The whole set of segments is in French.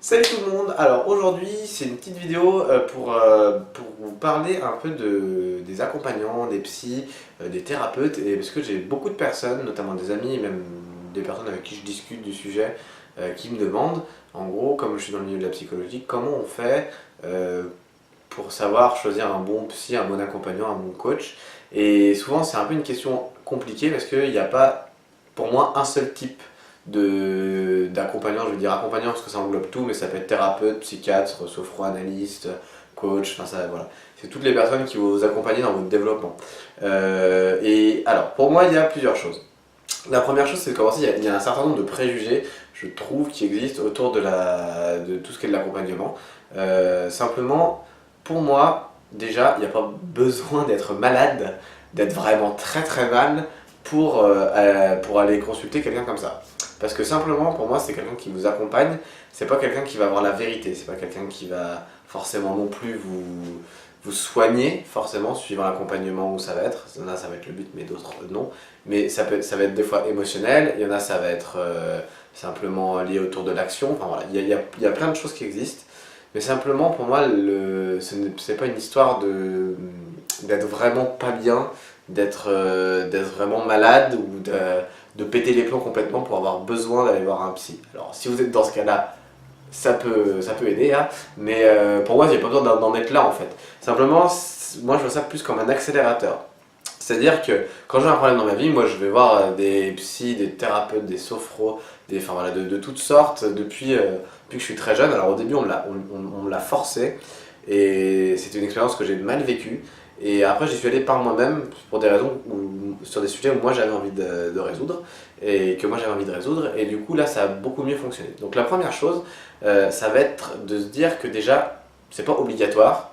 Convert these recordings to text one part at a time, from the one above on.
Salut tout le monde. Alors aujourd'hui c'est une petite vidéo pour vous parler un peu des accompagnants, des psys, des thérapeutes, et parce que j'ai beaucoup de personnes, notamment des amis et même des personnes avec qui je discute du sujet, qui me demandent, en gros, comme je suis dans le milieu de la psychologie, comment on fait pour savoir choisir un bon psy, un bon accompagnant, un bon coach. Et souvent c'est un peu une question compliquée parce qu'il n'y a pas pour moi un seul type d'accompagnant. Je veux dire accompagnant parce que ça englobe tout, mais ça peut être thérapeute, psychiatre, sophro-analyste, coach, enfin ça voilà. C'est toutes les personnes qui vont vous accompagner dans votre développement. Et alors, pour moi, il y a plusieurs choses. La première chose, c'est de commencer, il y a un certain nombre de préjugés, je trouve, qui existent autour de tout ce qui est de l'accompagnement. Simplement, pour moi, déjà, il n'y a pas besoin d'être malade, d'être vraiment très très mal pour aller consulter quelqu'un comme ça. Parce que simplement, pour moi, c'est quelqu'un qui vous accompagne, c'est pas quelqu'un qui va avoir la vérité, c'est pas quelqu'un qui va forcément non plus vous soigner, forcément, suivant l'accompagnement où ça va être. Il y en a, ça va être le but, mais d'autres non. Mais ça va être des fois émotionnel, il y en a, ça va être simplement lié autour de l'action. Enfin voilà, il y a plein de choses qui existent. Mais simplement, pour moi, c'est pas une histoire d'être vraiment pas bien, d'être vraiment malade ou de péter les plombs complètement pour avoir besoin d'aller voir un psy. Alors, si vous êtes dans ce cas-là, ça peut aider, hein, mais pour moi, il n'y a pas besoin d'en être là en fait. Simplement, moi je vois ça plus comme un accélérateur. C'est-à-dire que quand j'ai un problème dans ma vie, moi je vais voir des psys, des thérapeutes, des sophros, enfin voilà, de toutes sortes depuis que je suis très jeune. Alors au début on me l'a forcé et c'était une expérience que j'ai mal vécue. Et après j'y suis allé par moi-même pour des raisons sur des sujets où moi j'avais envie de résoudre et que moi j'avais envie de résoudre. Et du coup là ça a beaucoup mieux fonctionné. Donc la première chose, ça va être de se dire que déjà c'est pas obligatoire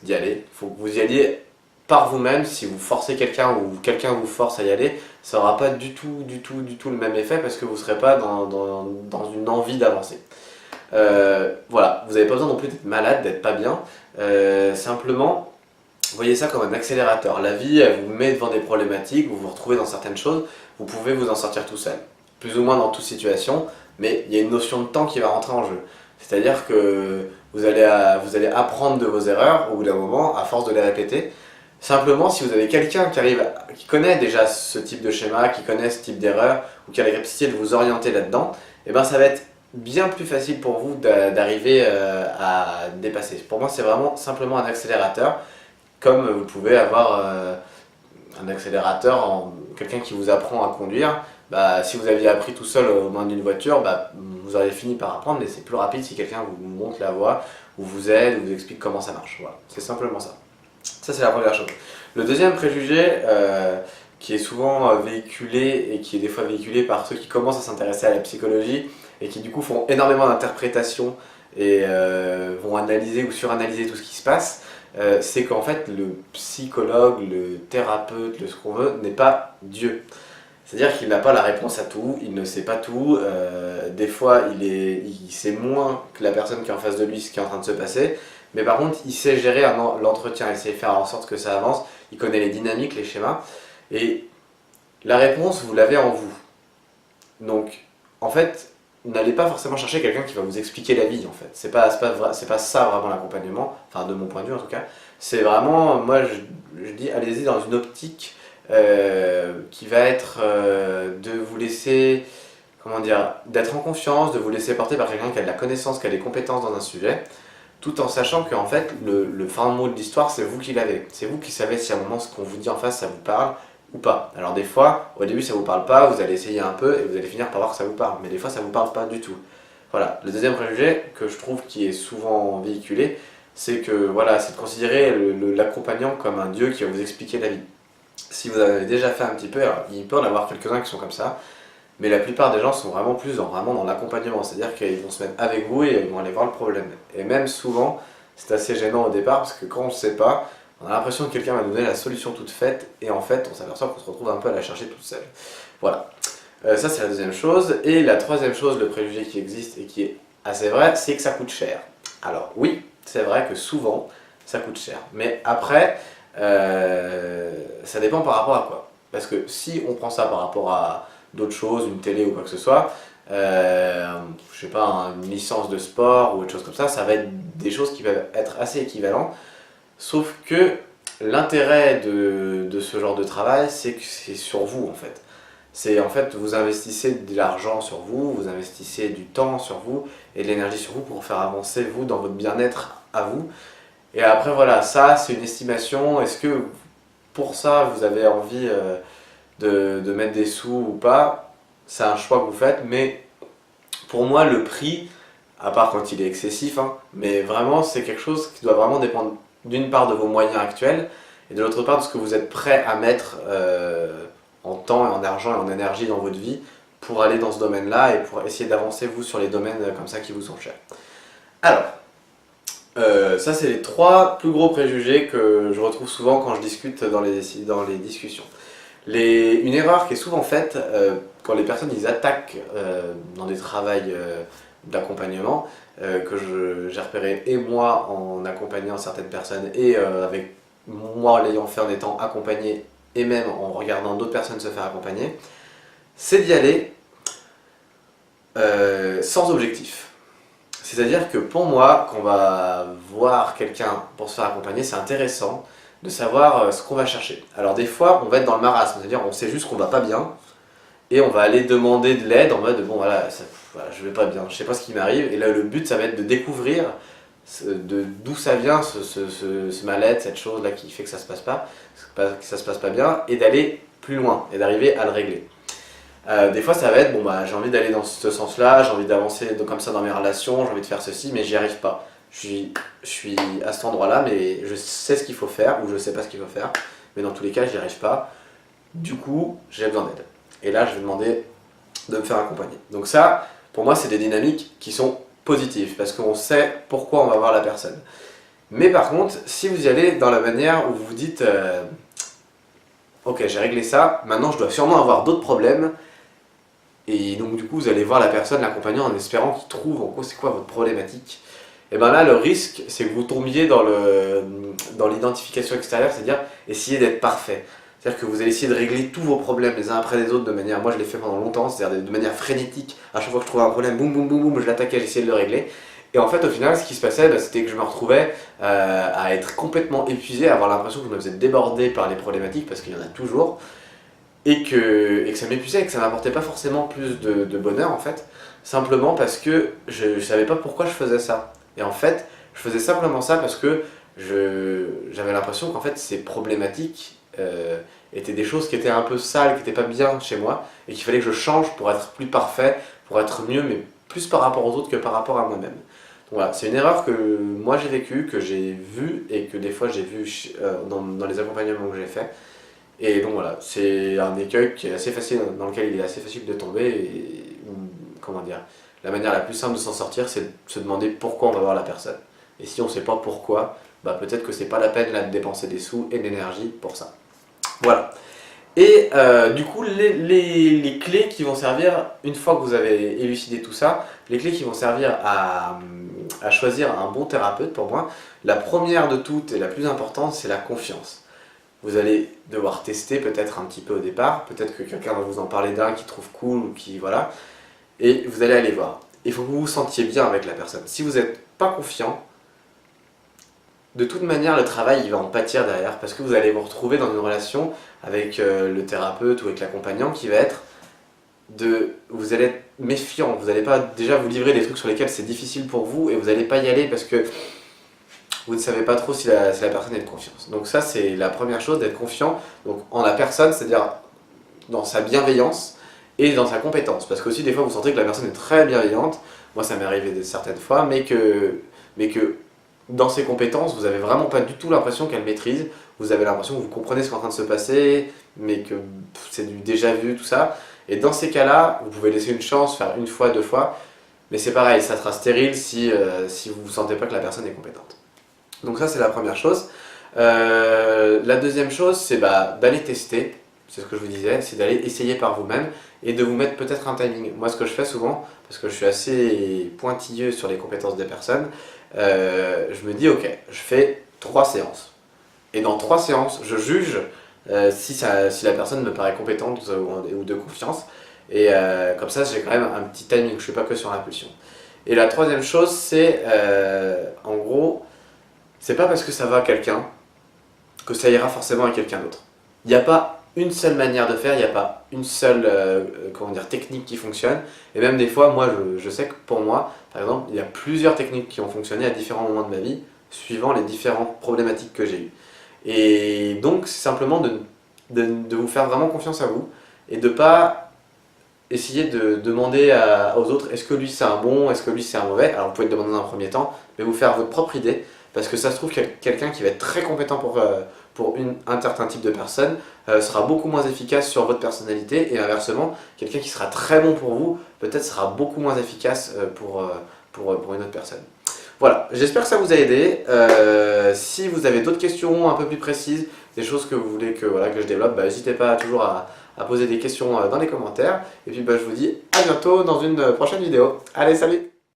d'y aller. Il faut que vous y alliez par vous-même. Si vous forcez quelqu'un ou quelqu'un vous force à y aller, ça n'aura pas du tout le même effet parce que vous ne serez pas dans une envie d'avancer. Voilà, vous n'avez pas besoin non plus d'être malade, d'être pas bien. Simplement, voyez ça comme un accélérateur. La vie, elle vous met devant des problématiques, vous vous retrouvez dans certaines choses, vous pouvez vous en sortir tout seul. Plus ou moins dans toute situation, mais il y a une notion de temps qui va rentrer en jeu. C'est-à-dire que vous allez apprendre de vos erreurs au bout d'un moment, à force de les répéter. Simplement, si vous avez quelqu'un qui connaît déjà ce type de schéma, qui connaît ce type d'erreur, ou qui a la capacité de vous orienter là-dedans, et ben ça va être bien plus facile pour vous d'arriver à dépasser. Pour moi, c'est vraiment simplement un accélérateur, comme vous pouvez avoir un accélérateur en quelqu'un qui vous apprend à conduire. Bah, si vous aviez appris tout seul au moins d'une voiture, bah, vous auriez fini par apprendre, mais c'est plus rapide si quelqu'un vous montre la voie, ou vous aide, ou vous explique comment ça marche. Voilà, c'est simplement ça. Ça, c'est la première chose. Le deuxième préjugé, qui est souvent véhiculé et qui est des fois véhiculé par ceux qui commencent à s'intéresser à la psychologie et qui du coup font énormément d'interprétations et vont analyser ou suranalyser tout ce qui se passe, c'est qu'en fait le psychologue, le thérapeute, ce qu'on veut, n'est pas Dieu. C'est-à-dire qu'il n'a pas la réponse à tout, il ne sait pas tout, des fois il sait moins que la personne qui est en face de lui ce qui est en train de se passer, mais par contre il sait gérer l'entretien, il sait faire en sorte que ça avance, il connaît les dynamiques, les schémas, et la réponse vous l'avez en vous. Donc en fait, n'allez pas forcément chercher quelqu'un qui va vous expliquer la vie en fait, c'est pas ça vraiment l'accompagnement, enfin de mon point de vue en tout cas, c'est vraiment, moi je dis allez-y dans une optique qui va être de vous laisser, comment dire, d'être en confiance, de vous laisser porter par quelqu'un qui a de la connaissance, qui a des compétences dans un sujet, tout en sachant que en fait, le fin mot de l'histoire, c'est vous qui l'avez. C'est vous qui savez si à un moment ce qu'on vous dit en face, ça vous parle ou pas. Alors des fois, au début ça vous parle pas, vous allez essayer un peu et vous allez finir par voir que ça vous parle, mais des fois ça vous parle pas du tout. Voilà, le deuxième préjugé que je trouve qui est souvent véhiculé, c'est que voilà, c'est de considérer l'accompagnant comme un dieu qui va vous expliquer la vie. Si vous avez déjà fait un petit peu, alors il peut en avoir quelques-uns qui sont comme ça, mais la plupart des gens sont vraiment plus vraiment dans l'accompagnement, c'est-à-dire qu'ils vont se mettre avec vous et ils vont aller voir le problème. Et même souvent, c'est assez gênant au départ parce que quand on ne sait pas, on a l'impression que quelqu'un va nous donner la solution toute faite et en fait on s'aperçoit qu'on se retrouve un peu à la chercher toute seule. Voilà, ça c'est la deuxième chose. Et la troisième chose, le préjugé qui existe et qui est assez vrai, c'est que ça coûte cher. Alors oui, c'est vrai que souvent ça coûte cher, mais après ça dépend par rapport à quoi. Parce que si on prend ça par rapport à d'autres choses, une télé ou quoi que ce soit, je sais pas, une licence de sport ou autre chose comme ça va être des choses qui peuvent être assez équivalentes. Sauf que l'intérêt de ce genre de travail, c'est que c'est sur vous en fait. C'est en fait, vous investissez de l'argent sur vous, vous investissez du temps sur vous et de l'énergie sur vous pour faire avancer vous dans votre bien-être à vous. Et après voilà, ça c'est une estimation. Est-ce que pour ça vous avez envie de mettre des sous ou pas? C'est un choix que vous faites, mais pour moi le prix, à part quand il est excessif, hein, mais vraiment c'est quelque chose qui doit vraiment dépendre d'une part de vos moyens actuels et de l'autre part de ce que vous êtes prêt à mettre en temps et en argent et en énergie dans votre vie pour aller dans ce domaine-là et pour essayer d'avancer vous sur les domaines comme ça qui vous sont chers. Alors, ça c'est les 3 plus gros préjugés que je retrouve souvent quand je discute dans les discussions. Une erreur qui est souvent faite quand les personnes ils attaquent dans des travails d'accompagnement que j'ai repéré et moi en accompagnant certaines personnes et avec moi l'ayant fait en étant accompagné et même en regardant d'autres personnes se faire accompagner, c'est d'y aller sans objectif. C'est-à-dire que pour moi, quand on va voir quelqu'un pour se faire accompagner, c'est intéressant de savoir ce qu'on va chercher. Alors des fois, on va être dans le marasme, c'est-à-dire on sait juste qu'on va pas bien, et on va aller demander de l'aide en mode bon voilà, voilà, je vais pas bien, je sais pas ce qui m'arrive, et là le but ça va être de découvrir d'où ça vient ce mal-être, cette chose là qui fait que ça se passe pas, bien, et d'aller plus loin, et d'arriver à le régler. Des fois ça va être bon bah j'ai envie d'aller dans ce sens là, j'ai envie d'avancer comme ça dans mes relations, j'ai envie de faire ceci, mais j'y arrive pas. Je suis à cet endroit là, mais je sais ce qu'il faut faire, ou je sais pas ce qu'il faut faire, mais dans tous les cas j'y arrive pas, du coup j'ai besoin d'aide. Et là je vais demander de me faire accompagner. Donc ça, pour moi c'est des dynamiques qui sont positives, parce qu'on sait pourquoi on va voir la personne. Mais par contre, si vous y allez dans la manière où vous vous dites ok j'ai réglé ça, maintenant je dois sûrement avoir d'autres problèmes, et donc du coup vous allez voir la personne, l'accompagnant en espérant qu'il trouve en gros c'est quoi votre problématique. Et bien là le risque c'est que vous tombiez dans l'identification extérieure, c'est-à-dire essayer d'être parfait. C'est-à-dire que vous allez essayer de régler tous vos problèmes les uns après les autres de manière, moi je l'ai fait pendant longtemps, c'est-à-dire de manière frénétique, à chaque fois que je trouvais un problème, boum boum boum boum, je l'attaquais, j'essayais de le régler. Et en fait au final ce qui se passait c'était que je me retrouvais à être complètement épuisé, à avoir l'impression que je me faisais déborder par les problématiques parce qu'il y en a toujours. Et que ça m'épuisait et que ça m'apportait pas forcément plus de bonheur en fait, simplement parce que je savais pas pourquoi je faisais ça. Et en fait, je faisais simplement ça parce que j'avais l'impression qu'en fait ces problématiques étaient des choses qui étaient un peu sales, qui étaient pas bien chez moi, et qu'il fallait que je change pour être plus parfait, pour être mieux, mais plus par rapport aux autres que par rapport à moi-même. Donc voilà, c'est une erreur que moi j'ai vécue, que j'ai vue, et que des fois j'ai vu dans les accompagnements que j'ai fait. Et donc voilà, c'est un écueil qui est assez facile, dans lequel il est assez facile de tomber. Et comment dire, la manière la plus simple de s'en sortir, c'est de se demander pourquoi on va voir la personne. Et si on ne sait pas pourquoi, bah peut-être que c'est pas la peine là de dépenser des sous et de l'énergie pour ça. Voilà. Et du coup, les clés qui vont servir, une fois que vous avez élucidé tout ça, les clés qui vont servir à choisir un bon thérapeute pour moi, la première de toutes et la plus importante, c'est la confiance. Vous allez devoir tester peut-être un petit peu au départ, peut-être que quelqu'un va vous en parler d'un qui trouve cool ou qui voilà, et vous allez aller voir. Il faut que vous vous sentiez bien avec la personne. Si vous n'êtes pas confiant, de toute manière le travail il va en pâtir derrière, parce que vous allez vous retrouver dans une relation avec le thérapeute ou avec l'accompagnant qui va être vous allez être méfiant, vous n'allez pas déjà vous livrer des trucs sur lesquels c'est difficile pour vous et vous n'allez pas y aller parce que vous ne savez pas trop si la personne est de confiance. Donc ça c'est la première chose, d'être confiant donc en la personne, c'est-à-dire dans sa bienveillance et dans sa compétence. Parce que aussi des fois vous sentez que la personne est très bienveillante, moi ça m'est arrivé certaines fois, mais que dans ses compétences vous avez vraiment pas du tout l'impression qu'elle maîtrise, vous avez l'impression que vous comprenez ce qui est en train de se passer, mais que c'est du déjà vu, tout ça. Et dans ces cas-là, vous pouvez laisser une chance, faire une fois, deux fois, mais c'est pareil, ça sera stérile si vous ne sentez pas que la personne est compétente. Donc ça c'est la première chose. La deuxième chose c'est d'aller tester, c'est ce que je vous disais, c'est d'aller essayer par vous-même et de vous mettre peut-être un timing. Moi ce que je fais souvent, parce que je suis assez pointilleux sur les compétences des personnes, je me dis ok, je fais 3 séances. Et dans 3 séances, je juge si la personne me paraît compétente ou de confiance. Et comme ça, j'ai quand même un petit timing, je ne suis pas que sur l'impulsion. Et la troisième chose, c'est en gros, c'est pas parce que ça va à quelqu'un que ça ira forcément à quelqu'un d'autre. Il n'y a pas une seule manière de faire, il n'y a pas une seule comment dire, technique qui fonctionne. Et même des fois, moi je sais que pour moi, par exemple, il y a plusieurs techniques qui ont fonctionné à différents moments de ma vie, suivant les différentes problématiques que j'ai eues. Et donc, c'est simplement de vous faire vraiment confiance à vous et de ne pas essayer de demander aux autres est-ce que lui c'est un bon, est-ce que lui c'est un mauvais. Alors vous pouvez le demander dans un premier temps, mais vous faire votre propre idée parce que ça se trouve quelqu'un qui va être très compétent pour un certain type de personne sera beaucoup moins efficace sur votre personnalité et inversement, quelqu'un qui sera très bon pour vous peut-être sera beaucoup moins efficace pour une autre personne. Voilà, j'espère que ça vous a aidé. Si vous avez d'autres questions un peu plus précises, des choses que vous voulez que je développe, n'hésitez pas toujours à poser des questions dans les commentaires. Et puis je vous dis à bientôt dans une prochaine vidéo. Allez, salut!